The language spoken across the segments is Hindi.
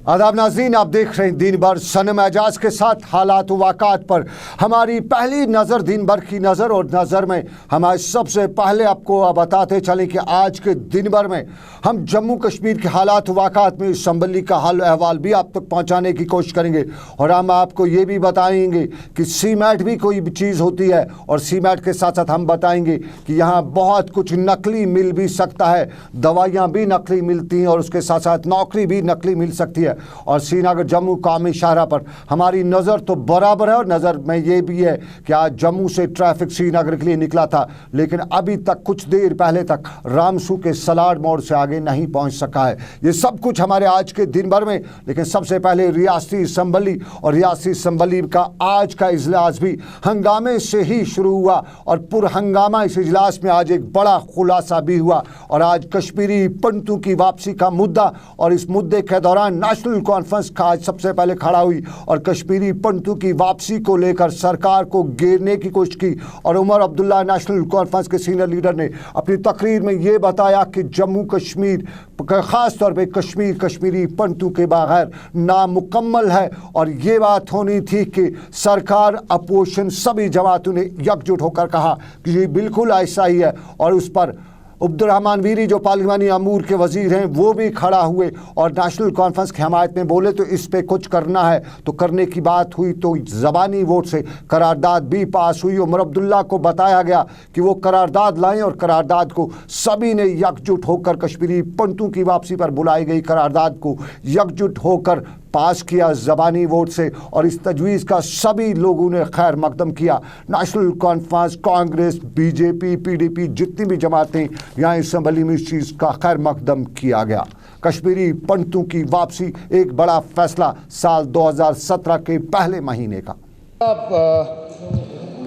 आदाब नाज़रीन, आप देख रहे हैं दिन भर सनम एजाज के साथ हालात वाक़ात पर हमारी पहली नज़र, दिन भर की नज़र। और नज़र में हमारे सबसे पहले आपको बताते चलें कि आज के दिन भर में हम जम्मू कश्मीर के हालात वाक़ात में असम्बली का हाल अहवाल भी आप तक पहुँचाने की कोशिश करेंगे। और हम आपको ये भी बताएंगे कि सीमेंट भी कोई चीज़ होती है, और सीमेंट के साथ साथ हम बताएंगे कि यहाँ बहुत कुछ नकली मिल भी सकता है, दवाइयाँ भी नकली मिलती हैं और उसके साथ साथ नौकरी भी नकली मिल सकती है। और श्रीनगर जम्मू कौमी शाहरा पर हमारी नज़र तो बराबर है, और नज़र में ये भी है कि आज जम्मू से ट्रैफिक श्रीनगर के लिए निकला था, लेकिन अभी तक कुछ देर पहले तक रामसू के सलाड मोड़ से आगे नहीं पहुंच सका है। ये सब कुछ हमारे आज के दिन भर में। लेकिन सबसे पहले रियासती असम्बली, और रियासती असम्बली का आज का इजलास भी हंगामे से ही शुरू हुआ, और पुरहंगामा इस इजलास में आज एक बड़ा खुलासा भी हुआ। और आज कश्मीरी पंडितों की वापसी का मुद्दा, और इस मुद्दे के दौरान नेशनल कॉन्फ्रेंस का आज सबसे पहले खड़ा हुई और कश्मीरी पंडितों की वापसी को लेकर सरकार को घेरने की कोशिश की। और उमर अब्दुल्ला नेशनल कॉन्फ्रेंस के सीनियर लीडर ने अपनी तकरीर में ये बताया कि जम्मू कश्मीर, खास तौर पे कश्मीर, कश्मीरी पंडितों के बगैर नामुकम्मल है। और ये बात होनी थी कि सरकार, अपोजिशन, सभी जमातों ने एकजुट होकर कहा कि ये बिल्कुल ऐसा ही है। और उस पर अब्दुर्रहमान वीरी जो पार्लिमानी अमूर के वजीर हैं वो भी खड़ा हुए और नेशनल कॉन्फ्रेंस की हमायत में बोले। तो इस पे कुछ करना है तो करने की बात हुई, तो ज़बानी वोट से करारदाद भी पास हुई। उमर अब्दुल्ला को बताया गया कि वो करारदाद लाएं, और करारदाद को सभी ने एकजुट होकर, कश्मीरी पंडितों की वापसी पर बुलाई गई करारदाद को एकजुट होकर पास किया ज़बानी वोट से। और इस तजवीज़ का सभी लोगों ने खैर मकदम किया। National conference, Congress, BJP, PDP, जितनी भी जमातें यहाँ असम्बली में इस चीज़ का खैर मकदम किया गया। कश्मीरी पंडितों की वापसी एक बड़ा फैसला साल 2017 के पहले महीने का।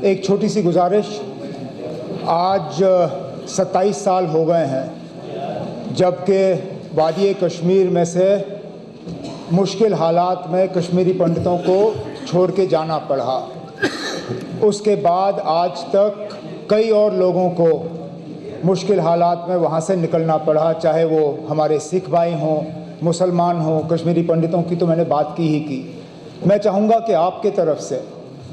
एक छोटी सी गुजारिश, आज 27 साल हो गए हैं जबकि वादी कश्मीर में से मुश्किल हालात में कश्मीरी पंडितों को छोड़ के जाना पड़ा। उसके बाद आज तक कई और लोगों को मुश्किल हालात में वहाँ से निकलना पड़ा, चाहे वो हमारे सिख भाई हों, मुसलमान हों। कश्मीरी पंडितों की तो मैंने बात की ही की। मैं चाहूँगा कि आपके तरफ से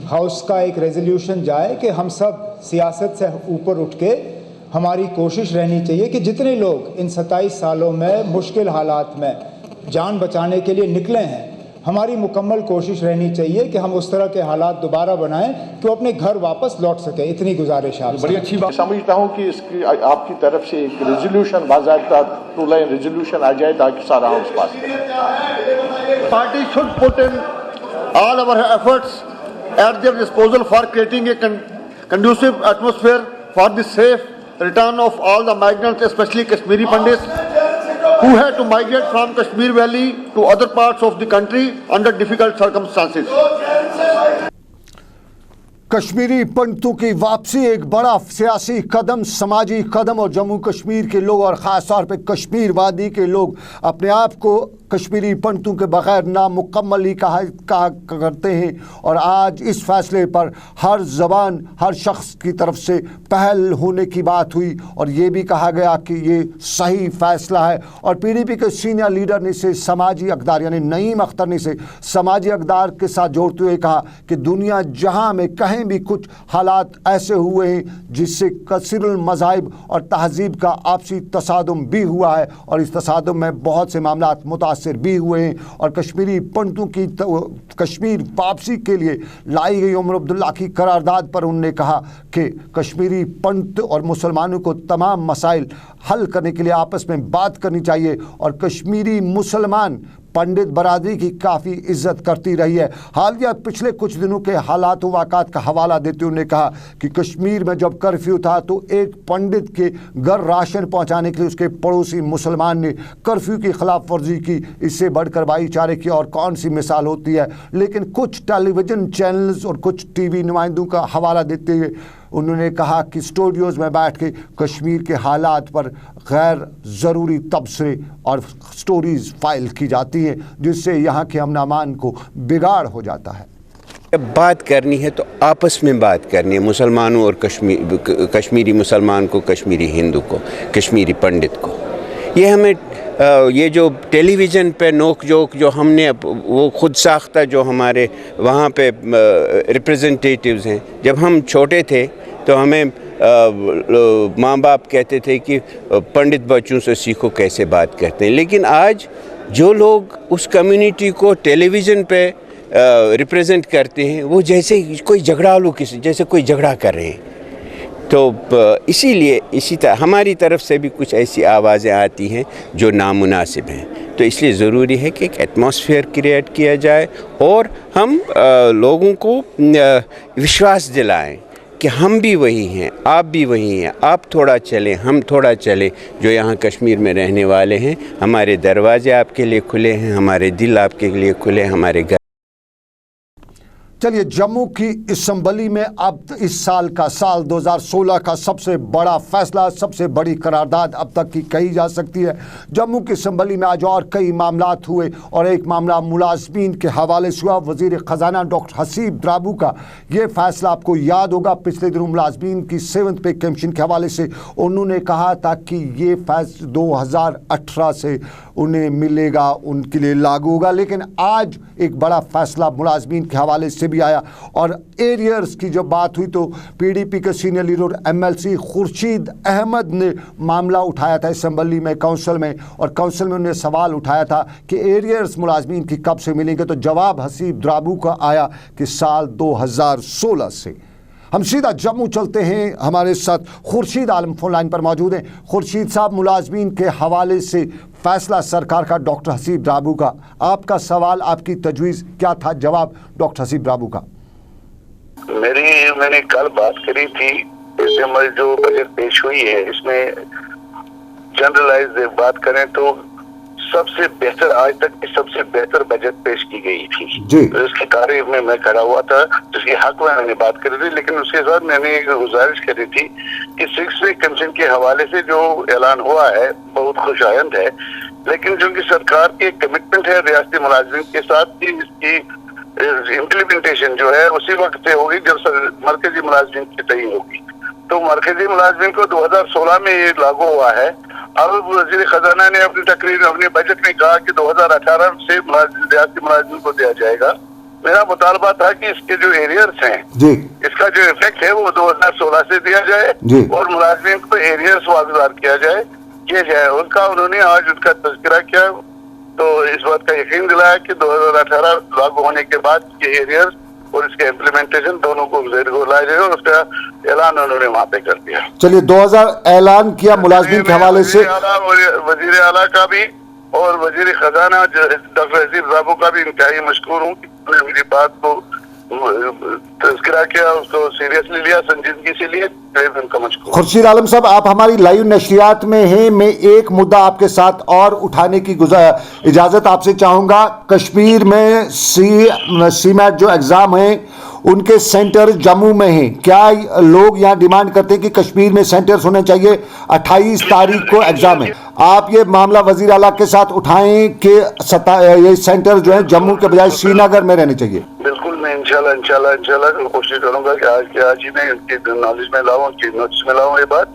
हाउस का एक रेजोल्यूशन जाए कि हम सब सियासत से ऊपर उठ के, हमारी कोशिश रहनी चाहिए कि जितने लोग इन 27 सालों में मुश्किल हालात में जान बचाने के लिए निकले हैं, हमारी मुकम्मल कोशिश रहनी चाहिए कि हम उस तरह के हालात दोबारा बनाएं कि वो अपने घर वापस लौट सके। इतनी गुजारिश है। बड़ी अच्छी बात समझता हूँ कि इसकी आपकी तरफ से एक रेजोल्यूशन, बाज़ाब्ता टू लाइन रेजोल्यूशन आ जाए ताकि सारा हाउस पास करे। Party should put in all our efforts at their disposal for creating a conducive atmosphere for the safe return of all the migrants, especially Kashmiri Pandits, who had to migrate from Kashmir Valley to other parts of the country under difficult circumstances. Kashmiri पंडितों की वापसी एक बड़ा सियासी कदम, समाजी कदम, और जम्मू कश्मीर के लोग और ख़ास तौर पे कश्मीर वादी के लोग अपने आप को कश्मीरी पंडितों के बगैर नामुकम्मल ही कहा करते हैं। और आज इस फैसले पर हर ज़बान, हर शख्स की तरफ से पहल होने की बात हुई, और ये भी कहा गया कि ये सही फ़ैसला है। और पीडीपी के सीनियर लीडर ने इसे समाजी अक़दार, यानी नईम अख्तर ने इसे समाजी अक़दार के साथ जोड़ते हुए कहा कि दुनिया जहाँ में कहीं भी कुछ हालात ऐसे हुए हैं जिससे कसीरुल मज़ाहिब और तहज़ीब का आपसी तसादुम भी हुआ है, और इस तसादुम में बहुत से मामलात मुतासिर भी हुए हैं। और कश्मीरी पंडितों की कश्मीर वापसी के लिए लाई गई उमर अब्दुल्ला की करारदाद पर उन्होंने कहा कि कश्मीरी पंडित और मुसलमानों को तमाम मसाइल हल करने के लिए आपस में बात करनी चाहिए। और कश्मीरी मुसलमान पंडित बरादरी की काफ़ी इज्जत करती रही है। हालिया पिछले कुछ दिनों के हालात वाक़ात का हवाला देते हुए उन्होंने कहा कि कश्मीर में जब कर्फ्यू था तो एक पंडित के घर राशन पहुंचाने के लिए उसके पड़ोसी मुसलमान ने कर्फ्यू की खिलाफ वर्जी की। इससे बढ़कर भाईचारे की और कौन सी मिसाल होती है। लेकिन कुछ टेलीविज़न चैनल्स और कुछ टीवी नुमाइंदों का हवाला देते हुए उन्होंने कहा कि स्टूडियोज़ में बैठ के कश्मीर के हालात पर गैर ज़रूरी तबसरे और स्टोरीज़ फाइल की जाती हैं, जिससे यहाँ के अमन अमान को बिगाड़ हो जाता है। अब बात करनी है तो आपस में बात करनी है, मुसलमानों और कश्मीरी मुसलमान को, कश्मीरी हिंदू को, कश्मीरी पंडित को। ये हमें ये जो टेलीविज़न पे नोक जोक जो हमने वो खुद साख्ता जो हमारे वहाँ पे रिप्रेजेंटेटिव्स हैं, जब हम छोटे थे तो हमें माँ बाप कहते थे कि पंडित बच्चों से सीखो कैसे बात करते हैं, लेकिन आज जो लोग उस कम्युनिटी को टेलीविज़न पे रिप्रेजेंट करते हैं वो जैसे कोई झगड़ालू किसी जैसे कोई झगड़ा कर रहे हैं। तो इसीलिए इसी तरह हमारी तरफ से भी कुछ ऐसी आवाज़ें आती हैं जो नामुनासिब हैं। तो इसलिए ज़रूरी है कि एक एटमॉस्फेयर क्रिएट किया जाए और हम लोगों को विश्वास दिलाएं कि हम भी वही हैं, आप भी वही हैं, आप थोड़ा चलें, हम थोड़ा चलें। जो यहाँ कश्मीर में रहने वाले हैं, हमारे दरवाजे आपके लिए खुले हैं, हमारे दिल आपके लिए खुले हैं, हमारे घर। चलिए, जम्मू की असम्बली में अब इस साल 2016 का सबसे बड़ा फैसला, सबसे बड़ी करारदाद अब तक की कही जा सकती है। जम्मू की असम्बली में आज और कई मामलात हुए और एक मामला मुलाजमीन के हवाले से हुआ। वज़ीर ख़जाना डॉक्टर हसीब द्राबू का ये फैसला आपको याद होगा, पिछले दिनों मुलाजमीन की 7th पे कमीशन के हवाले से उन्होंने कहा था कि ये फैसला 2018 से उन्हें मिलेगा, उनके लिए लागू होगा। लेकिन आज एक बड़ा फैसला मुलाजमीन के हवाले से भी आया और एरियर्स की जब बात हुई तो पीडीपी के senior leader MLC Khurshid Ahmed ने मामला उठाया था असेंबली में, काउंसिल में, और काउंसिल में उन्होंने सवाल उठाया था कि एरियर्स मुलाजमीन की कब से मिलेंगे। तो जवाब हसीब द्राबू का आया कि साल 2016 से। हम सीधा जम्मू चलते हैं, हमारे साथ खुर्शीद आलम फोन लाइन पर मौजूद हैं। खुर्शीद साहब, मुलाजमीन के हवाले से फैसला सरकार का डॉक्टर हसीब द्राबू का, आपका सवाल, आपकी तजवीज़ क्या था? जवाब डॉक्टर हसीब द्राबू का। मैंने कल बात करी थी, इसमें जो बजट पेश हुई है इसमें जनरलाइज बात करें तो सबसे बेहतर, आज तक की सबसे बेहतर बजट पेश की गई थी। तो इसकी तारीफ में मैं खड़ा हुआ था, जिसके हक में मैंने बात करी थी। लेकिन उसके साथ मैंने एक गुजारिश करी थी कि 6th पे कमीशन के हवाले से जो ऐलान हुआ है बहुत खुशायंद है, लेकिन जो कि सरकार की कमिटमेंट है रियासती मुलाजमीन के साथ कि इसकी इम्प्लीमेंटेशन जो है उसी वक्त से होगी जब मरकजी मुलाजमीन की तय होगी। तो मरकजी मुलाजमीन को 2016 में ये लागू हुआ है। अब वज़ीर ख़जाना ने अपनी तकरीर, अपने बजट में कहा कि 2018 से रियासती मुलाजमीन को दिया जाएगा। मेरा मुतालबा था कि इसके जो एरियर्स हैं इसका जो इफेक्ट है वो 2016 से दिया जाए और मुलाजमीन को एरियर्स वागुजार किया जाए। उनका उन्होंने आज उसका तज़किरा किया, तो इस बात का यकीन दिलाया कि 2018 लागू होने के बाद ये एरियर्स और इसके इम्प्लीमेंटेशन दोनों को लाया जाएगा और उसका ऐलान उन्होंने वहाँ पे कर दिया। चलिए, 2000 ऐलान किया मुलाजमीन के हवाले से। वजीर आला का भी और वजीर खजाना डॉक्टर हसीब द्राबू का भी इंतहाई मशकूर हूँ कि उन्होंने मेरी बात को तज़किरा किया, उसको सीरियसली लिया, संजीदगी से लिए। खुर्शीद आलम साहब, आप हमारी लाइव नशरियात में हैं। मैं एक मुद्दा आपके साथ और उठाने की इजाज़त आपसे चाहूँगा। कश्मीर में सीमैट जो एग्ज़ाम हैं उनके सेंटर जम्मू में हैं। क्या लोग यहाँ डिमांड करते हैं कि कश्मीर में सेंटर्स होने चाहिए? 28 तारीख को एग्ज़ाम है। आप ये मामला वज़ीर आला के साथ उठाएं कि ये सेंटर जो है जम्मू के बजाय श्रीनगर में रहने चाहिए। बिल्कुल, मैं इंशाल्लाह कोशिश करूंगा कि आज ही मैं उनकी नॉलेज में लाऊं, उनकी नोटिस में लाऊं। ये बात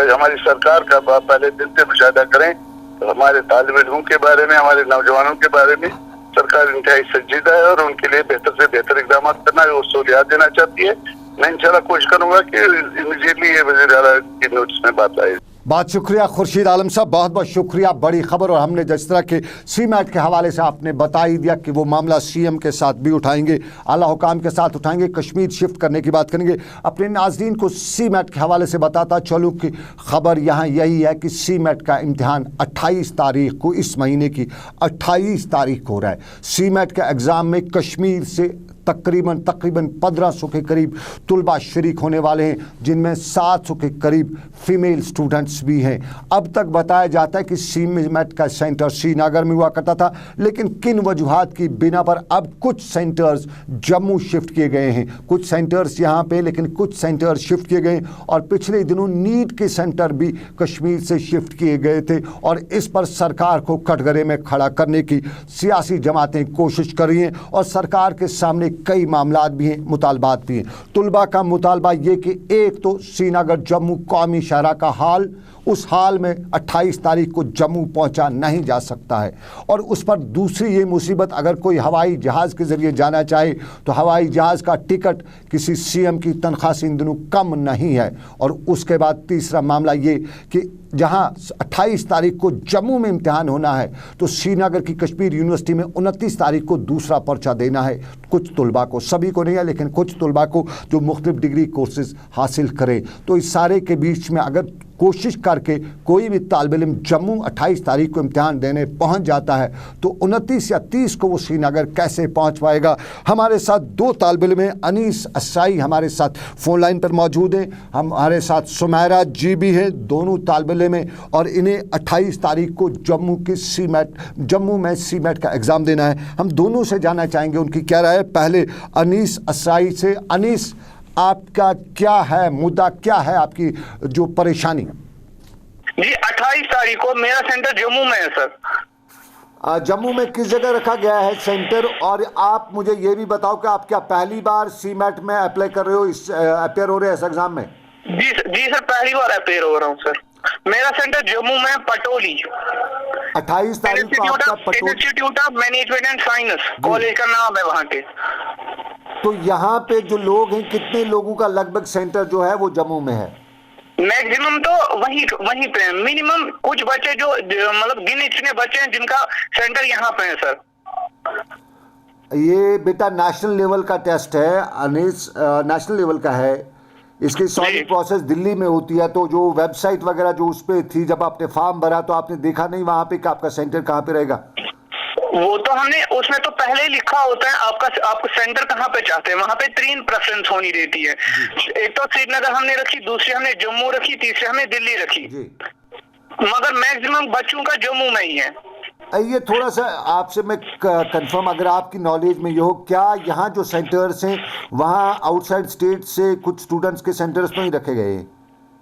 हमारी सरकार का पहले दिन से मुशाहिदा करें तो हमारे तालिब इल्मों के बारे में, हमारे नौजवानों के बारे में सरकार इंतहाई संजीदा है और उनके लिए बेहतर से बेहतर इकदाम करना है, वो सहूलियात देना चाहती है। मैं इंशाल्लाह कोशिश करूंगा कि इमीडिएटली ये वज़ीर आला की नोटिस में बात आए। बहुत शुक्रिया खुर्शीद आलम साहब, बहुत बहुत शुक्रिया। बड़ी खबर, और हमने जिस तरह के सीमैट के हवाले से आपने बता ही दिया कि वो मामला सीएम के साथ भी उठाएंगे, आला हुकाम के साथ उठाएंगे, कश्मीर शिफ्ट करने की बात करेंगे। अपने नाज़रीन को सीमैट के हवाले से बताता चलूँ कि खबर यहाँ यही है कि सीमैट का इम्तिहान 28 तारीख को, इस महीने की 28 तारीख को हो रहा है। सीमैट के एग्ज़ाम में कश्मीर से तकरीबन 1500 के करीब तुलबा शरीक होने वाले हैं, जिनमें 700 के करीब फीमेल स्टूडेंट्स भी हैं। अब तक बताया जाता है कि सीमैट का सेंटर श्रीनगर में हुआ करता था, लेकिन किन वजूहात की बिना पर अब कुछ सेंटर्स जम्मू शिफ्ट किए गए हैं। कुछ सेंटर्स यहाँ पे, लेकिन कुछ सेंटर्स शिफ्ट किए गए। और पिछले दिनों नीट के सेंटर भी कश्मीर से शिफ्ट किए गए थे और इस पर सरकार को कटघरे में खड़ा करने की सियासी जमातें कोशिश कर रही हैं और सरकार के सामने कई मामलात भी हैं, मुतालबात भी हैं। तुलबा का मुतालबा ये कि एक तो श्रीनगर जम्मू कौमी शहरा का हाल उस हाल में 28 तारीख को जम्मू पहुंचा नहीं जा सकता है। और उस पर दूसरी ये मुसीबत, अगर कोई हवाई जहाज़ के ज़रिए जाना चाहे तो हवाई जहाज़ का टिकट किसी सीएम की तनख्वाह से इन दिनों कम नहीं है। और उसके बाद तीसरा मामला ये कि जहां 28 तारीख को जम्मू में इम्तिहान होना है तो श्रीनगर की कश्मीर यूनिवर्सिटी में 29 तारीख को दूसरा पर्चा देना है कुछ तलबा को, सभी को नहीं है लेकिन कुछ तलबा को जो मुख्तलिफ डिग्री कोर्सेज हासिल करें। तो इस सारे के बीच में अगर कोशिश करके कोई भी तालिब इल्म जम्मू 28 तारीख को इम्तिहान देने पहुंच जाता है तो 29 या 30 को वो श्रीनगर कैसे पहुंच पाएगा। हमारे साथ दो तालिब इल्म हैं, अनीस अस्साई हमारे साथ फ़ोन लाइन पर मौजूद हैं, हमारे साथ सुमेरा जी भी हैं, दोनों तालिब इल्म हैं और इन्हें 28 तारीख को जम्मू में सीमेट का एग्ज़ाम देना है। हम दोनों से जानना चाहेंगे उनकी क्या राय है। पहले अनीस अस्साई से। अनीस, आपका क्या है मुद्दा, क्या है आपकी जो परेशानी? जी 28 तारीख को मेरा सेंटर जम्मू में है सर। जम्मू में किस जगह रखा गया है सेंटर? और आप मुझे ये भी बताओ कि आप क्या पहली बार सीमेट में अप्लाई कर रहे हो, इस अपेयर हो रहे हैं इस एग्जाम में? जी सर पहली बार अपेयर हो रहा हूँ सर। मेरा सेंटर जम्मू में पटोली 28 तारीख को आपका Patoli Institute of Management and Science college का नाम है वहाँ के। तो यहाँ पे जो लोग हैं, कितने लोगों का लगभग सेंटर जो है वो जम्मू में है? मैक्सिमम तो वहीं पे है, मिनिमम कुछ बच्चे जो मतलब गिने चुने बच्चे हैं जिनका सेंटर यहाँ पे है सर। ये बेटा नेशनल लेवल का टेस्ट है अनीस, नेशनल लेवल का है। इसकी सारी प्रोसेस दिल्ली में होती है। तो जो वेबसाइट वगैरह जो उस पर थी, जब आपने फॉर्म भरा तो आपने देखा नहीं वहाँ पे कि आपका सेंटर कहाँ पे रहेगा? वो तो हमने उसमें तो पहले ही लिखा होता है आपको सेंटर कहाँ पे चाहते हैं, वहाँ पे 3 प्रेफरेंस होनी रहती है। एक तो श्रीनगर हमने रखी, दूसरी हमने जम्मू रखी, तीसरी हमने दिल्ली रखी। मगर मैक्सिमम बच्चों का जम्मू में ही है। ये थोड़ा सा आपसे मैं कंफर्म, अगर आपकी नॉलेज में ये हो, क्या यहाँ जो सेंटर्स हैं वहाँ आउटसाइड स्टेट से कुछ स्टूडेंट्स के सेंटर्स तो नहीं रखे गए हैं?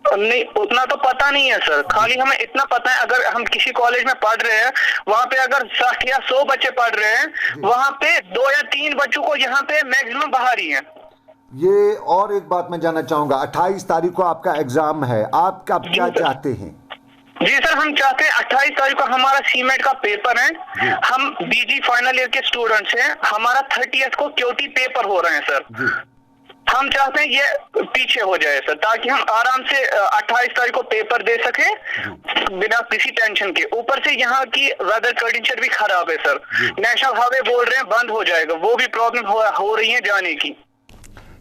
नहीं, उतना तो पता नहीं है सर। खाली हमें इतना पता है अगर हम किसी कॉलेज में पढ़ रहे हैं, वहाँ पे अगर 60 या 100 बच्चे पढ़ रहे हैं, वहाँ पे 2 या 3 बच्चों को यहाँ पे मैक्सिमम बाहर ही है। ये और एक बात मैं जानना चाहूंगा, 28 तारीख को आपका एग्जाम है, आप क्या चाहते हैं? जी सर, हम चाहते हैं 28 तारीख को हमारा सीमेट का पेपर है। हम बीजी फाइनल ईयर के स्टूडेंट्स हैं, हमारा 30th को क्यूटी पेपर हो रहे हैं सर। हम चाहते हैं ये पीछे हो जाए सर, ताकि हम आराम से 28 तारीख को पेपर दे सके बिना किसी टेंशन के। ऊपर से यहाँ की वेदर कंडीशन भी खराब है सर। नेशनल हाईवे बोल रहे हैं बंद हो जाएगा, वो भी प्रॉब्लम हो रही है जाने की।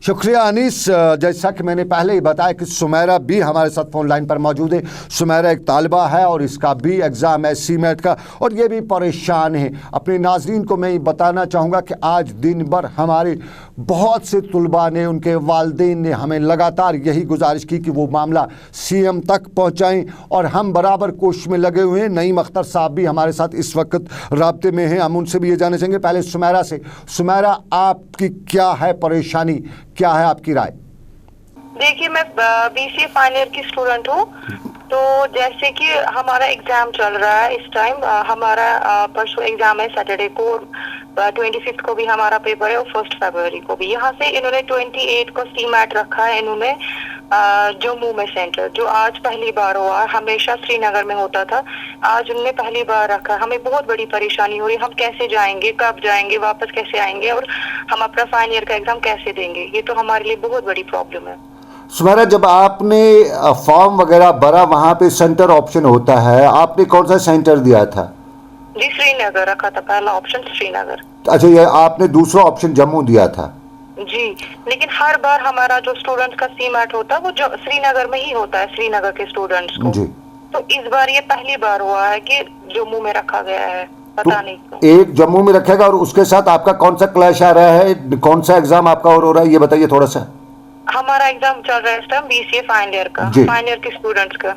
शुक्रिया अनीस। जैसा कि मैंने पहले ही बताया कि सुमेरा भी हमारे साथ फ़ोन लाइन पर मौजूद है। सुमेरा एक तालिबा है और इसका भी एग्ज़ाम है सीमेट का, और ये भी परेशान है। अपने नाजरीन को मैं ये बताना चाहूँगा कि आज दिन भर हमारे बहुत से तलबा ने, उनके वालिदैन ने हमें लगातार यही गुजारिश की कि वो मामला सीएम तक पहुँचाएँ, और हम बराबर कोशिश में लगे हुए हैं। नईम अख्तर साहब भी हमारे साथ इस वक्त राब्ते में हैं, हम उनसे भी ये जानना चाहेंगे। पहले सुमेरा से। सुमेरा, आपकी क्या है परेशानी, क्या है आपकी राय? देखिए, मैं बीसीए फाइनल ईयर की स्टूडेंट हूँ। तो जैसे कि हमारा एग्जाम चल रहा है इस टाइम, हमारा परसों एग्जाम है, सैटरडे को 25 को भी हमारा पेपर है और 1 फरवरी को भी। यहाँ से इन्होंने 28 को सीमेट रखा है इन्होंने जम्मू में सेंटर, जो आज पहली बार हुआ। हमेशा श्रीनगर में होता था, आज उन्होंने पहली बार रखा। हमें बहुत बड़ी परेशानी हो रही है, हम कैसे जाएंगे, कब जाएंगे, वापस कैसे आएंगे, और हम अपना फाइनल ईयर का एग्जाम कैसे देंगे, ये तो हमारे लिए बहुत बड़ी प्रॉब्लम है। सुमेरा, जब आपने फॉर्म वगैरह भरा, वहाँ पे सेंटर ऑप्शन होता है, आपने कौन सा सेंटर दिया था? जी श्रीनगर रखा था, पहला ऑप्शन श्रीनगर। अच्छा, ये आपने दूसरा ऑप्शन जम्मू दिया था? जी, लेकिन हर बार हमारा जो स्टूडेंट का सीमेट होता है वो जो श्रीनगर में ही होता है, श्रीनगर के स्टूडेंट्स को जी। तो इस बार ये पहली बार हुआ है कि जम्मू में रखा गया है, पता नहीं क्यों। एक जम्मू में रखेगा, और उसके साथ आपका कौन सा क्लैश आ रहा है, कौन सा एग्जाम आपका और हो रहा है, ये बताइए थोड़ा सा। हमारा एग्जाम चल रहा है इस टाइम बीसीए फाइनल ईयर का, फाइनल ईयर के स्टूडेंट्स का।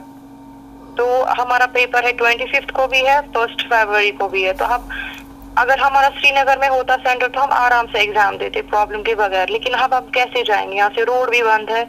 तो हमारा पेपर है 25 को भी है, 1 फरवरी को भी है। तो हम अगर हमारा श्रीनगर में होता सेंटर तो हम आराम से एग्जाम देते प्रॉब्लम के बगैर, लेकिन अब हम कैसे जाएंगे? यहाँ से रोड भी बंद है,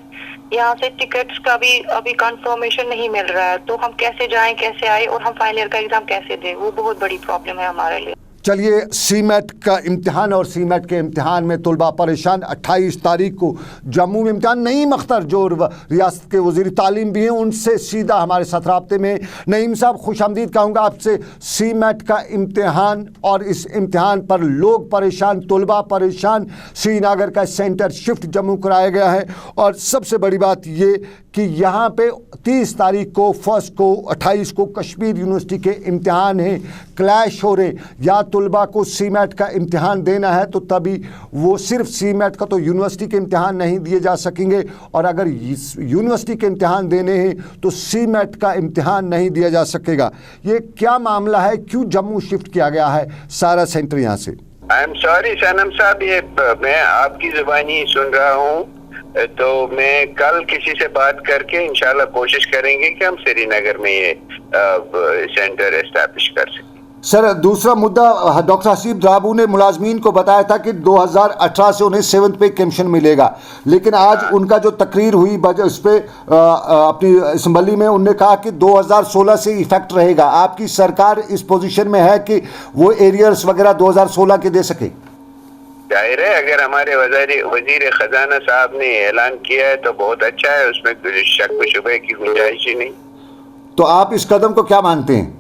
यहाँ से टिकट्स का भी अभी कंफर्मेशन नहीं मिल रहा है। तो हम कैसे जाएं, कैसे आए, और हम फाइनल ईयर का एग्जाम कैसे दें? वो बहुत बड़ी प्रॉब्लम है हमारे लिए। चलिए, सीमेट का इम्तिहान और सीमेट के इम्तिहान में तलबा परेशान। 28 तारीख को जम्मू में इम्तिहान। नईम अख्तर जो रियासत के वज़ीर तालीम भी हैं, उनसे सीधा हमारे साथ राब्ते में। नईम साहब, खुशामदीद कहूँगा आपसे। सीमेट का इम्तिहान और इस इम्तिहान पर लोग परेशान, तलबा परेशान। श्रीनगर का सेंटर शिफ्ट जम्मू कराया गया है और सबसे बड़ी बात ये कि यहाँ पे 30 तारीख को, 1 को, 28 को कश्मीर यूनिवर्सिटी के इम्तिहान हैं। क्लैश हो रहे, या तलबा को सीमेट का इम्तिहान देना है तो तभी वो सिर्फ सीमेट का तो यूनिवर्सिटी के इम्तिहान नहीं दिए जा सकेंगे, और अगर यूनिवर्सिटी के इम्तिहान देने हैं तो सीमेट का इम्तिहान नहीं दिया जा सकेगा। ये क्या मामला है, क्यों जम्मू शिफ्ट किया गया है सारा सेंटर यहाँ से? आई एम सॉरी सनम साहब, ये मैं आपकी जुबानी सुन रहा हूँ, तो मैं कल किसी से बात करके इंशाल्लाह कोशिश करेंगे कि हम श्रीनगर में ये सेंटर एस्टैब्लिश कर सकें। सर, दूसरा मुद्दा, डॉक्टर हसीब द्राबू ने मुलाजमीन को बताया था कि 2018 से उन्हें 7th पे कमीशन मिलेगा, लेकिन आज उनका जो तकरीर हुई उस पर अपनी असम्बली में उन्होंने कहा कि 2016 से इफेक्ट रहेगा। आपकी सरकार इस पोजीशन में है कि वो एरियर्स वगैरह 2016 के दे सके? जाहिर है, अगर हमारे वजीर खजाना साहब ने ऐलान किया है तो बहुत अच्छा है, उसमें कोई शक व शुबे की गुंजाइश ही नहीं। तो आप इस कदम को क्या मानते हैं?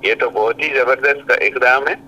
ये तो बहुत ही जबरदस्त इकदाम है।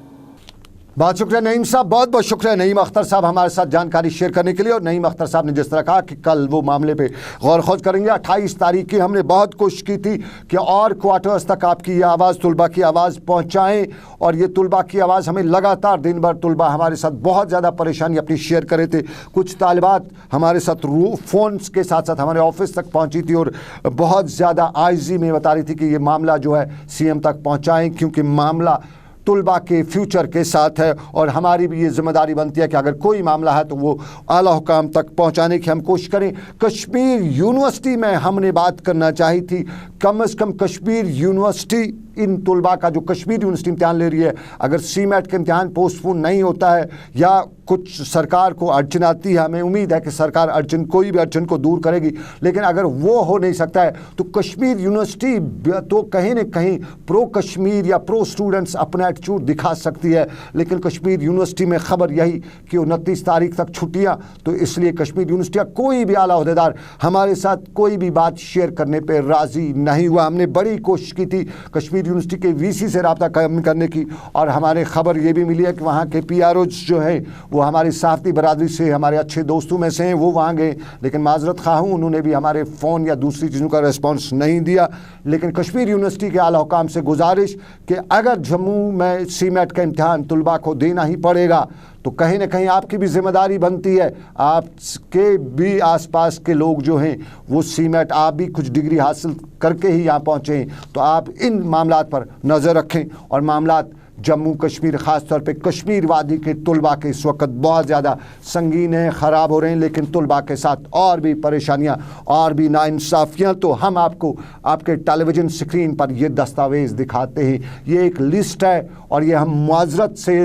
बहुत शुक्रिया नईम साहब, बहुत बहुत शुक्रिया नईम अख्तर साहब हमारे साथ जानकारी शेयर करने के लिए। और नईम अख्तर साहब ने जिस तरह कहा कि कल वो मामले पे गौर खोज करेंगे। 28 तारीख की हमने बहुत कोशिश की थी कि और क्वार्टर्स तक आपकी ये आवाज़, तलबा की आवाज़ पहुँचाएँ, और ये तलबा की आवाज़ हमें लगातार दिन भर तलबा हमारे साथ बहुत ज़्यादा परेशानी अपनी शेयर कर रहे थे। कुछ तालिबात हमारे साथ फ़ोन्स के साथ साथ हमारे ऑफिस तक पहुँची थी और बहुत ज़्यादा आइजी में बता रही थी कि ये मामला जो है CM तक पहुँचाएँ, क्योंकि मामला तलबा के फ्यूचर के साथ है और हमारी भी ये जिम्मेदारी बनती है कि अगर कोई मामला है तो वो आला हुकाम तक पहुंचाने की हम कोशिश करें। कश्मीर यूनिवर्सिटी में हमने बात करना चाही थी, कम से कम कश्मीर यूनिवर्सिटी इन तलबा का जो कश्मीर यूनिवर्सिटी इम्तिहान ले रही है, अगर सीमेट का इम्तिहान पोस्टपोन नहीं होता है या कुछ सरकार को अड़चन आती है, हमें उम्मीद है कि सरकार कोई भी अड़चन को दूर करेगी, लेकिन अगर वो हो नहीं सकता है तो कश्मीर यूनिवर्सिटी तो कहीं न कहीं प्रो कश्मीर या प्रो स्टूडेंट्स अपना एटीट्यूड दिखा सकती है। लेकिन कश्मीर यूनिवर्सिटी में खबर यही कि 29 तारीख तक छुट्टियां, तो इसलिए कश्मीर यूनिवर्सिटी का कोई भी आला अहदेदार हमारे साथ कोई भी बात शेयर करने पर राज़ी नहीं हुआ। हमने बड़ी कोशिश की थी कश्मीर यूनिवर्सिटी के VC से रब्ता कायम करने की, और हमारे खबर ये भी मिली है कि वहाँ के PROs जो है वो हमारी सहाफ़ती बरादरी से हमारे अच्छे दोस्तों में से हैं, वो वहाँ गए, लेकिन माजरत खा हूँ उन्होंने भी हमारे फ़ोन या दूसरी चीज़ों का रिस्पॉन्स नहीं दिया। लेकिन कश्मीर यूनिवर्सिटी के आला हुकाम से गुजारिश कि अगर जम्मू में सीमेट का इम्तिहान तलबा को देना ही पड़ेगा तो कहीं ना कहीं आपकी भी जिम्मेदारी बनती है, आपके भी आसपास के लोग जो हैं वो सीमेट, आप भी कुछ डिग्री हासिल करके ही यहाँ पहुँचे हैं, तो आप इन मामलात पर नज़र रखें। और मामलात जम्मू कश्मीर ख़ास तौर पे कश्मीर वादी के तलबा के इस वक्त बहुत ज़्यादा संगीन हैं, ख़राब हो रहे हैं, लेकिन तलबा के साथ और भी परेशानियाँ और भी नाइंसाफ़ियाँ। तो हम आपको आपके टेलीविज़न स्क्रीन पर ये दस्तावेज़ दिखाते हैं। ये एक लिस्ट है और ये हम मुआज़रत से,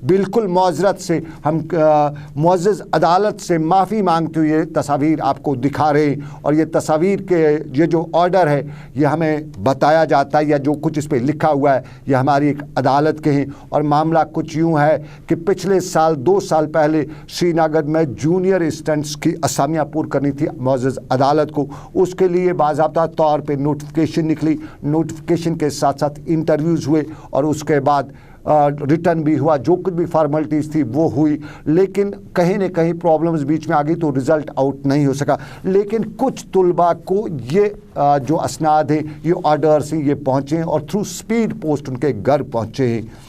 बिल्कुल मुआज़रत से, हम मुअज़्ज़ज़ अदालत से माफ़ी मांगते हुए तस्वीर आपको दिखा रहे हैं। और ये तस्वीर के ये जो ऑर्डर है ये हमें बताया जाता है, या जो कुछ इस पर लिखा हुआ है ये हमारी एक अदालत हैं। और मामला कुछ यूं है कि पिछले साल 2 साल पहले श्रीनगर में जूनियर असिस्टेंट्स की असामियां पूरी करनी थी मुअज़्ज़ज़ अदालत को, उसके लिए बाज़ाब्ता तौर पे नोटिफिकेशन निकली, नोटिफिकेशन के साथ साथ इंटरव्यूज़ हुए और उसके बाद रिटर्न भी हुआ, जो कुछ भी फॉर्मेलिटीज़ थी वो हुई, लेकिन कहीं न कहीं प्रॉब्लम्स बीच में आ गई तो रिज़ल्ट आउट नहीं हो सका। लेकिन कुछ तलबा को ये जो असनाद हैं, ये ऑर्डर्स हैं, ये पहुँचे हैं और थ्रू स्पीड पोस्ट उनके घर पहुँचे हैं।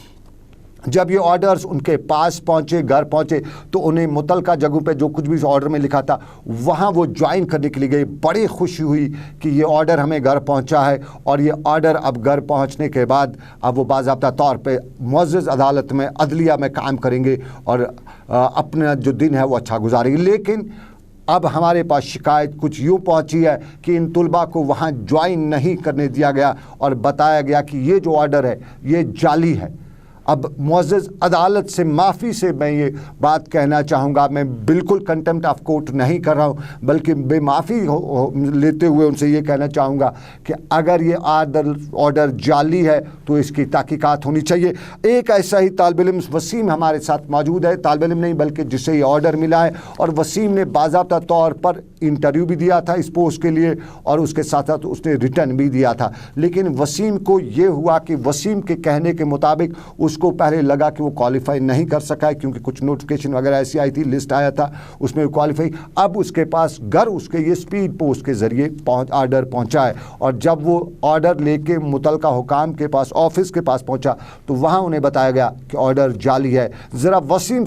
जब ये ऑर्डर्स उनके पास पहुँचे, घर पहुँचे, तो उन्हें मुतलका जगहों पे जो कुछ भी इस ऑर्डर में लिखा था वहाँ वो ज्वाइन करने के लिए गए। बड़ी खुशी हुई कि ये ऑर्डर हमें घर पहुँचा है, और ये ऑर्डर अब घर पहुँचने के बाद अब वो बाज़ाब्ता तौर पे मुअज़्ज़ज़ अदालत में, अदलिया में काम करेंगे और अपना जो दिन है वो अच्छा गुजारेंगे। लेकिन अब हमारे पास शिकायत कुछ यूँ पहुँची है कि इन तलबा को वहाँ ज्वाइन नहीं करने दिया गया और बताया गया कि ये जो ऑर्डर है ये जाली है। अब मुअज़्ज़ज़ अदालत से माफ़ी से मैं ये बात कहना चाहूँगा, मैं बिल्कुल कंटेम्प्ट ऑफ कोर्ट नहीं कर रहा हूँ, बल्कि बेमाफ़ी लेते हुए उनसे ये कहना चाहूँगा कि अगर ये ऑर्डर जाली है तो इसकी तहकीकात होनी चाहिए। एक ऐसा ही तालिब इल्म वसीम हमारे साथ मौजूद है, तालिब इल्म नहीं बल्कि जिसे ये ऑर्डर मिला है, और वसीम ने बाज़ाब्ता तौर पर इंटरव्यू भी दिया था इस पोस्ट के लिए और उसके साथ साथ उसने रिटर्न भी दिया था। लेकिन वसीम को ये हुआ कि वसीम के कहने के मुताबिक उसको पहले लगा कि वो क्वालिफाई नहीं कर सका है, क्योंकि कुछ नोटिफिकेशन वगैरह ऐसी आई थी, लिस्ट आया था, उसमें क्वालिफाई। अब उसके पास घर उसके ये स्पीड पोस्ट के ज़रिए ऑर्डर पहुँचा है, और जब वो ऑर्डर लेके मुतलका हुकाम के पास, ऑफिस के पास पहुँचा तो वहाँ उन्हें बताया गया कि ऑर्डर जाली है। ज़रा वसीम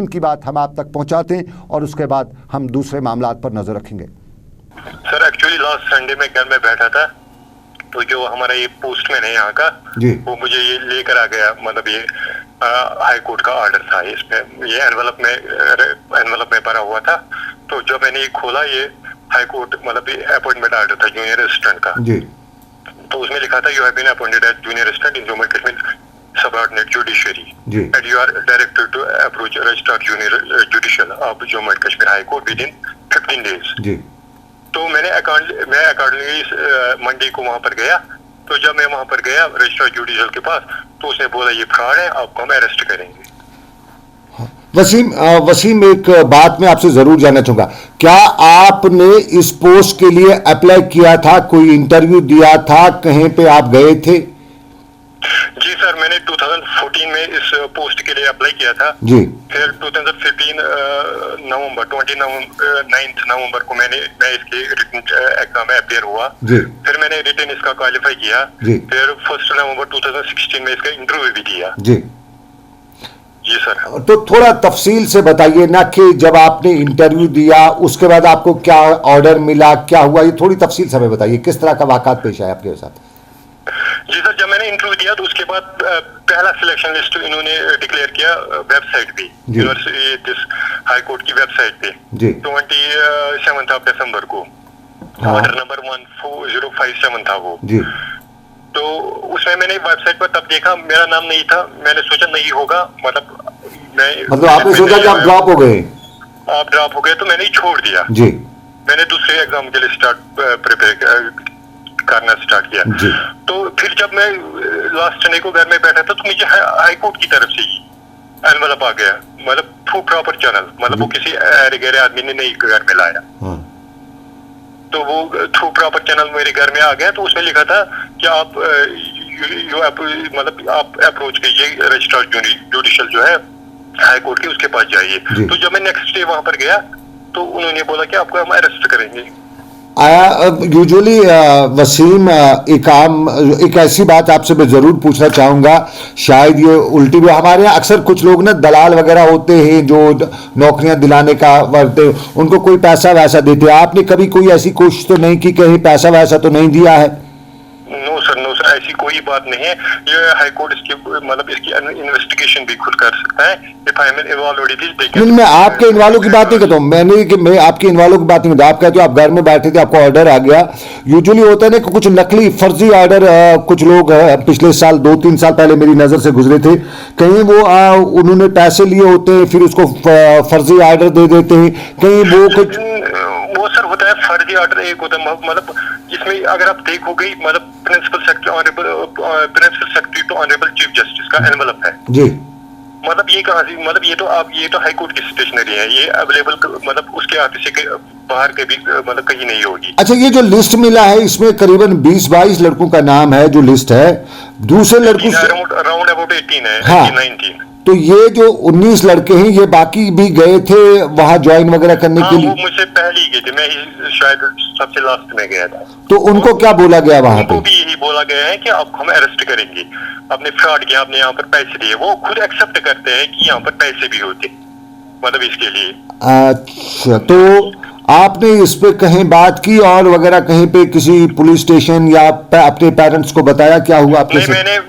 की बात हम आप तक पहुँचाते हैं और उसके बाद हम दूसरे मामलात पर नज़र रखेंगे। सर एक्चुअली लास्ट संडे में घर में बैठा था, तो जो हमारा ये पोस्टमैन है यहाँ का, वो मुझे ये लेकर आ गया, मतलब ये हाई कोर्ट का ऑर्डर था, इसमें ये एनवलप में भरा हुआ था। तो जब मैंने ये खोला, ये हाई कोर्ट मतलब ये अपॉइंटमेंट ऑर्डर था जूनियर असिस्टेंट का। तो उसमें लिखा था you have been appointed as junior assistant in Jammu and Kashmir subordinate judiciary and you are directed to approach registrar junior judicial of Jammu and Kashmir high court within 15 days. तो मैं अकॉर्डिंगली मंडे को वहां पर गया। तो जब मैं वहां पर गया रजिस्ट्रार जुडिशियल के पास, तो उसने बोला ये फ्रॉड है, आपको हम अरेस्ट करेंगे। वसीम एक बात मैं आपसे जरूर जानना चाहूंगा, क्या आपने इस पोस्ट के लिए अप्लाई किया था, कोई इंटरव्यू दिया था, कहीं पे आप गए थे? जी सर, मैंने 2014 में इस पोस्ट के लिए अप्लाई किया था जी। फिर 2015 नवंबर 29 नवंबर को मैं इसके रिटन एग्जाम में अपियर हुआ जी। फिर मैंने रिटन इसका क्वालिफाई किया जी। फिर 1 नवंबर 2016 में इसका इंटरव्यू भी दिया जी। जी सर। तो थोड़ा तफसील से बताइए ना कि जब आपने इंटरव्यू दिया उसके बाद आपको क्या ऑर्डर मिला, क्या हुआ, ये थोड़ी तफसील से हमें बताइए, किस तरह का वाक़ात पेश आया आपके साथ? जी सर, जब मैंने इंटरव्यू दिया तो उसके बाद पहला सिलेक्शन लिस्ट इन्होंने डिक्लेयर किया वेबसाइट पे, यूनिवर्सिटी हाई कोर्ट की वेबसाइट पे 27 दिसंबर को। ऑर्डर नंबर 14057 था वो जी। तो उसमें मैंने वेबसाइट पर तब देखा मेरा नाम नहीं था, मैंने सोचा नहीं होगा, मतलब आपने सोचा कि आप ड्रॉप हो गए? आप ड्रॉप हो गए तो मैंने छोड़ दिया जी। मैंने दूसरे एग्जाम के लिए प्रिपेयर करना स्टार्ट किया। तो फिर जब मैं लास्ट संडे को घर में बैठा था तो मुझे हाई कोर्ट की तरफ से ही एनवलप आ गया, मतलब थ्रू प्रॉपर चैनल, मतलब वो किसी गैर आदमी ने नहीं घर में लाया। तो वो थ्रू प्रॉपर चैनल मेरे घर में आ गया। तो उसमें लिखा था कि आप मतलब आप अप्रोच कीजिए रजिस्ट्रार जुडिशियल जो है हाई कोर्ट के, उसके पास जाइए। तो जब मैं नेक्स्ट डे वहां पर गया तो उन्होंने बोला कि आपको हम अरेस्ट करेंगे। यूजुअली वसीम एक ऐसी बात आपसे मैं ज़रूर पूछना चाहूँगा, शायद ये उल्टी भी, हमारे यहाँ अक्सर कुछ लोग ना दलाल वगैरह होते हैं जो नौकरियां दिलाने का वर्ते, उनको कोई पैसा वैसा देते हैं, आपने कभी कोई ऐसी कोशिश तो नहीं की, कहीं पैसा वैसा तो नहीं दिया है? नो सर, ऐसी कोई बात नहीं है। ये हाई कोर्ट इसकी मतलब इसकी इन्वेस्टिगेशन भी खुद कर सकता है। इफ आई एम इन्वॉल्वड, मैं आपके इन्वॉल्व की बात नहीं करता हूँ, मैं आपके इन्वॉल्व की बात नहीं करता। आप कहते हो आप घर में बैठे थे, आपको ऑर्डर आ गया। यूजुअली होता है ना कि कुछ नकली फर्जी ऑर्डर कुछ लोग पिछले साल 2-3 साल पहले मेरी नज़र से गुजरे थे, कहीं वो उन्होंने पैसे लिए होते हैं फिर उसको फर्जी ऑर्डर दे देते हैं, कहीं वो कुछ वो सर होता है फर्जी ऑर्डर एक होता है, मतलब इसमें अगर आप देखोगे मतलब principal secretary to honourable chief justice का एनवलप है जी। मतलब ये कहाँ से, मतलब ये तो हाई कोर्ट की स्टेशनरी है, ये अवेलेबल मतलब उसके ऑफिस के बाहर के भी मतलब कहीं नहीं होगी। अच्छा, ये जो लिस्ट मिला है इसमें करीबन 20-22 लड़कों का नाम है जो लिस्ट है, दूसरे लड़कों अराउंड अबाउट 18 है, हाँ। 19। तो ये जो 19 लड़के हैं ये बाकी भी गए थे वहां ज्वाइन वगैरह करने के लिए? वो मुझसे पहले ही गए थे, मैं ही शायद सबसे लास्ट में गया था। तो उनको क्या बोला गया वहां पे? उनको भी यही बोला गया है कि आपको हम अरेस्ट करेंगे, आपने फ्रॉड किया, आपने यहाँ पर पैसे दिए। वो खुद एक्सेप्ट करते हैं कि यहाँ पर पैसे भी होते, मतलब इसके लिए। अच्छा, तो आपने इस पे कहीं बात की और वगैरह कहीं पे किसी पुलिस स्टेशन या अपने पेरेंट्स को बताया क्या हुआ आपके साथ? मैंने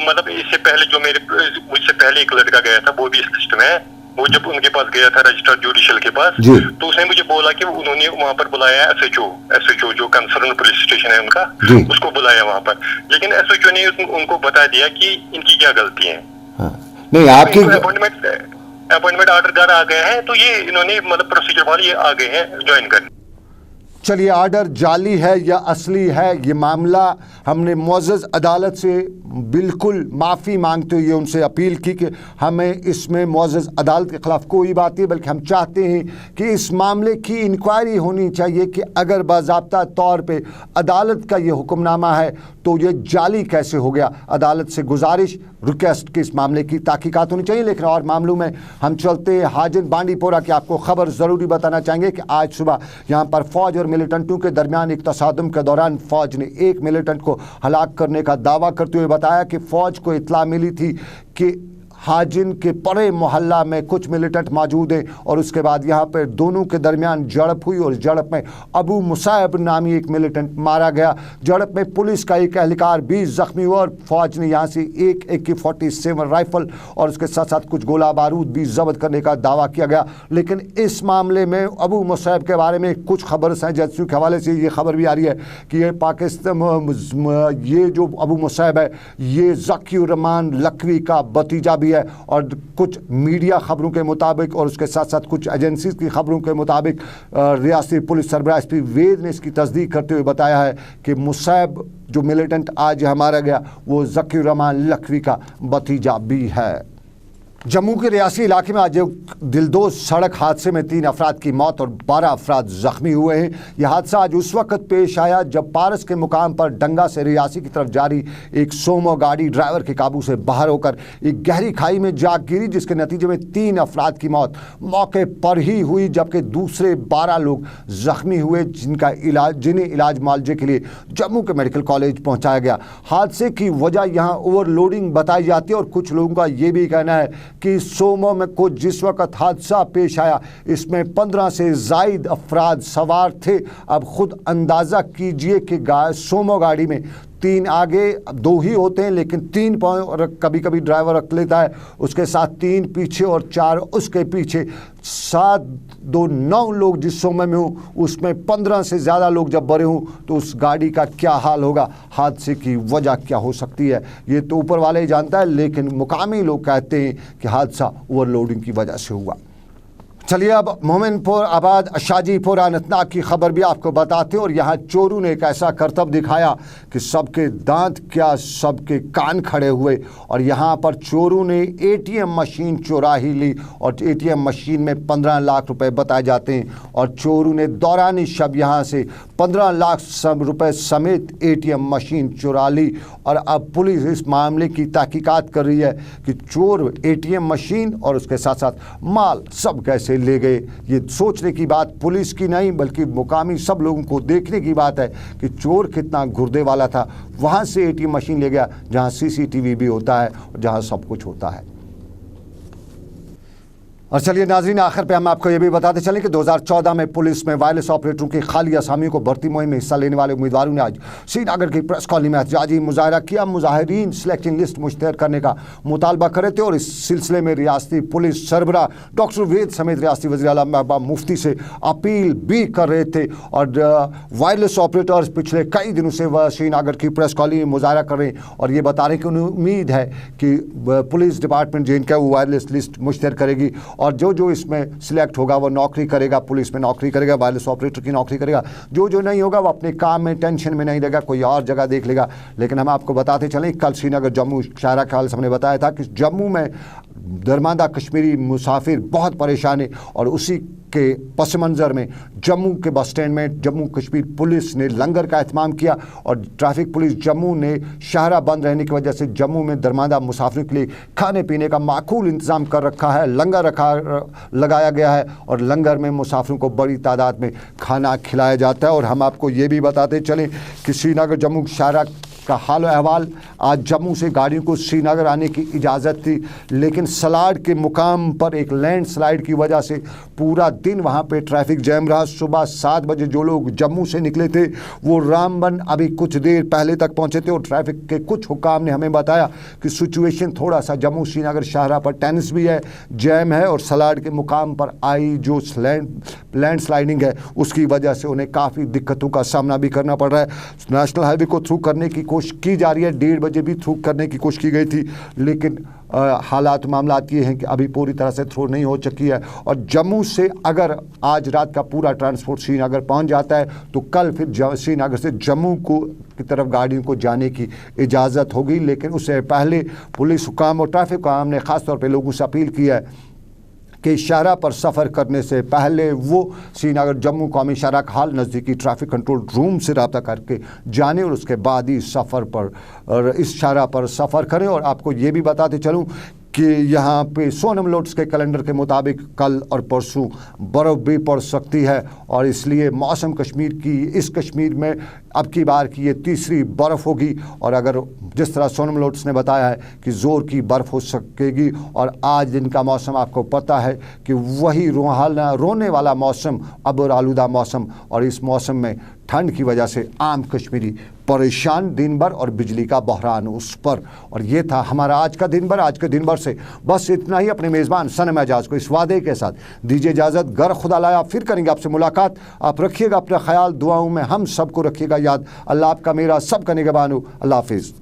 मतलब इससे पहले जो मुझसे पहले एक लड़का गया था वो भी इस लिस्ट में है, वो जब उनके पास गया था रजिस्टर्ड जुडिशियल के पास, तो उसने मुझे बोला कि उन्होंने वहाँ पर बुलाया एसएचओ जो कंसर्न पुलिस स्टेशन है उनका, उसको बुलाया वहाँ पर, लेकिन एसएचओ ने उनको बता दिया कि इनकी क्या गलती है। नहीं, आपकी अपॉइंटमेंट ऑर्डर घर आ गया है, तो ये इन्होंने मतलब प्रोसीजर वाले ये आ गए हैं ज्वाइन करने। चलिए, आर्डर जाली है या असली है, ये मामला हमने मुअज़्ज़ज़ अदालत से बिल्कुल माफ़ी मांगते हुए उनसे अपील की कि हमें इसमें मुअज़्ज़ज़ अदालत के ख़िलाफ़ कोई बात नहीं, बल्कि हम चाहते हैं कि इस मामले की इंक्वायरी होनी चाहिए कि अगर बाज़ाब्ता तौर पे अदालत का ये हुक्मनामा है तो ये जाली कैसे हो गया। अदालत से गुजारिश, रिक्वेस्ट कि इस मामले की तहकीकात होनी चाहिए। लेकिन और मामलों में हम चलते हैं हाजिन बांडीपोरा की आपको ख़बर ज़रूरी बताना चाहेंगे कि आज सुबह यहाँ पर फ़ौज और मिलिटेंटों के दरमियान एक तसादुम के दौरान फ़ौज ने एक मिलिटेंट को हलाक करने का दावा करते हुए बताया कि फ़ौज को इत्तला मिली थी कि हाजिन के परे मोहल्ला में कुछ मिलिटेंट मौजूद हैं और उसके बाद यहाँ पर दोनों के दरमियान झड़प हुई और झड़प में अबू मुसायब नामी एक मिलिटेंट मारा गया। झड़प में पुलिस का एक एहलकार भी ज़ख्मी हुआ और फ़ौज ने यहाँ से एक AK-47 राइफ़ल और उसके साथ साथ कुछ गोला बारूद भी जब्त करने का दावा किया गया। लेकिन इस मामले में अबू मुसायब के बारे में कुछ खबर एजेंसियों के हवाले से ये खबर भी आ रही है कि ये पाकिस्तान, ये जो अबू मुसायब है ये ज़कीउर्रहमान लखवी का भतीजा भी है और कुछ मीडिया खबरों के मुताबिक और उसके साथ साथ कुछ एजेंसीज की खबरों के मुताबिक रियासती पुलिस सरबराह SP वेद ने इसकी तस्दीक करते हुए बताया है कि मुसायब जो मिलिटेंट आज हमारा गया वो ज़कीउर्रहमान लखवी का भतीजा भी है। जम्मू के रियासी इलाके में आज एक दिलदोज सड़क हादसे में 3 अफराद की मौत और 12 अफराद ज़ख्मी हुए हैं। यह हादसा आज उस वक्त पेश आया जब पारस के मुकाम पर डंगा से रियासी की तरफ जारी एक सोमो गाड़ी ड्राइवर के काबू से बाहर होकर एक गहरी खाई में जा गिरी, जिसके नतीजे में 3 अफराद की मौत मौके पर ही हुई जबकि दूसरे 12 लोग ज़ख्मी हुए जिन्हें इलाज मुआवजे के लिए जम्मू के मेडिकल कॉलेज पहुँचाया गया। हादसे की वजह यहाँ ओवरलोडिंग बताई जाती है और कुछ लोगों का ये भी कहना है कि सोमो में कुछ जिस वक्त हादसा पेश आया इसमें 15 से ज़ायद अफराद सवार थे। अब खुद अंदाज़ा कीजिए कि सोमो गाड़ी में 3 आगे 2 ही होते हैं, लेकिन 3 कभी कभी ड्राइवर रख लेता है, उसके साथ 3 पीछे और 4 उसके पीछे, 7 2 9 लोग जिस सोमे में हों उसमें 15 से ज़्यादा लोग जब भरे हों तो उस गाड़ी का क्या हाल होगा, हादसे की वजह क्या हो सकती है ये तो ऊपर वाले ही जानता है। लेकिन मुकामी लोग कहते हैं कि हादसा ओवरलोडिंग की वजह से हुआ। चलिए अब मोमिनपुर आबाद शाजीपुर अनंतनाग की खबर भी आपको बताते हैं और यहाँ चोरों ने एक ऐसा करतब दिखाया कि सबके दांत क्या सबके कान खड़े हुए और यहाँ पर चोरों ने ATM मशीन चुरा ही ली और ATM मशीन में 15 लाख रुपए बताए जाते हैं और चोरों ने दौरानी शब यहाँ से 15 लाख रुपए समेत ATM मशीन चुरा ली और अब पुलिस इस मामले की तहकीकात कर रही है कि चोर ATM मशीन और उसके साथ साथ माल सब कैसे ले गए। ये सोचने की बात पुलिस की नहीं बल्कि मुकामी सब लोगों को देखने की बात है कि चोर कितना गुर्दे वाला था, वहाँ से ATM मशीन ले गया जहाँ CCTV भी होता है और जहाँ सब कुछ होता है। और चलिए नाज़रीन, आखिर पे हम आपको ये भी बताते चलें कि 2014 में पुलिस में वायरलेस ऑपरेटरों की खाली असामियों को भर्ती मुहिम में हिस्सा लेने वाले उम्मीदवारों ने आज श्रीनगर की प्रेस कॉलोनी में एहतजाजी मुजाहरा किया। मुजाहिरीन सिलेक्शन लिस्ट मुश्तहर करने का मुतालबा कर रहे थे और इस सिलसिले में रियासती पुलिस सरबराह डॉक्टर वेद समेत रियासती वज़ीर आला महबूबा मुफ्ती से अपील भी कर रहे थे। और वायरलेस ऑपरेटर्स पिछले कई दिनों से वह श्रीनगर की प्रेस कॉलोनी में मुजाहरा कर रहे हैं और ये बता रहे हैं कि उन्हें उम्मीद है कि पुलिस डिपार्टमेंट JNK वो वायरलेस लिस्ट मुश्तहर करेगी और जो इसमें सिलेक्ट होगा वो नौकरी करेगा, पुलिस में नौकरी करेगा, वायरलेस ऑपरेटर की नौकरी करेगा। जो नहीं होगा वो अपने काम में टेंशन में नहीं रहेगा, कोई और जगह देख लेगा। लेकिन हम आपको बताते चलें कल श्रीनगर जम्मू शाहरा के हाल से हमने बताया था कि जम्मू में दरमांदा कश्मीरी मुसाफिर बहुत परेशान है और उसी के पस मंज़र में जम्मू के बस स्टैंड में जम्मू कश्मीर पुलिस ने लंगर का एहतमाम किया और ट्रैफिक पुलिस जम्मू ने शाहरा बंद रहने की वजह से जम्मू में दरमांदा मुसाफिरों के लिए खाने पीने का माकूल इंतज़ाम कर रखा है, लंगर लगाया गया है और लंगर में मुसाफिरों को बड़ी तादाद में खाना खिलाया जाता है। और हम आपको ये भी बताते चलें कि श्रीनगर जम्मू शाहरा इसका हाल अहवाल। आज जम्मू से गाड़ियों को श्रीनगर आने की इजाज़त थी, लेकिन सलाड के मुकाम पर एक लैंडस्लाइड की वजह से पूरा दिन वहाँ पे ट्रैफिक जैम रहा। सुबह 7 बजे जो लोग जम्मू से निकले थे वो रामबन अभी कुछ देर पहले तक पहुँचे थे, और ट्रैफिक के कुछ हुकाम ने हमें बताया कि सिचुएशन थोड़ा सा जम्मू श्रीनगर शाहराह पर टेंस भी है, जैम है, और सलाड के मुकाम पर आई जो लैंडस्लाइडिंग है उसकी वजह से उन्हें काफ़ी दिक्कतों का सामना भी करना पड़ रहा है। नेशनल हाईवे को थ्रू करने की कोशिश की जा रही है, 1:30 बजे भी थ्रू करने की कोशिश की गई थी, लेकिन हालात मामलात ये हैं कि अभी पूरी तरह से थ्रू नहीं हो चुकी है। और जम्मू से अगर आज रात का पूरा ट्रांसपोर्ट श्रीनगर पहुंच जाता है तो कल फिर श्रीनगर से जम्मू की तरफ गाड़ियों को जाने की इजाज़त होगी। लेकिन उससे पहले पुलिस हुकाम और ट्रैफिक हुकाम ने ख़ास तौर पे लोगों से अपील की है कि शाहराह पर सफ़र करने से पहले वो श्रीनगर जम्मू कौमी शाहराह का हाल नज़दीकी ट्रैफिक कंट्रोल रूम से रब्ता करके जाने और उसके बाद ही सफ़र पर और इस शाहराह पर सफ़र करें। और आपको ये भी बताते चलूँ कि यहाँ पे सोनम लोट्स के कैलेंडर के मुताबिक कल और परसों बर्फ़ भी पड़ सकती है, और इसलिए मौसम कश्मीर की इस कश्मीर में अब की बार की ये तीसरी बर्फ़ होगी। और अगर जिस तरह सोनम लोट्स ने बताया है कि ज़ोर की बर्फ़ हो सकेगी, और आज दिन का मौसम आपको पता है कि वही रोने वाला मौसम, अब्र आलूदा मौसम, और इस मौसम में ठंड की वजह से आम कश्मीरी परेशान दिन भर और बिजली का बहरान उस पर। और ये था हमारा आज का दिन भर। आज के दिन भर से बस इतना ही। अपने मेज़बान सनम एजाज को इस वादे के साथ दीजिए इजाज़त, गर खुदा लाया फिर करेंगे आपसे मुलाकात। आप रखिएगा अपना ख्याल, दुआओं में हम सबको रखिएगा याद। अल्लाह आपका मेरा सबका निगहबान हो। अल्लाह हाफिज़।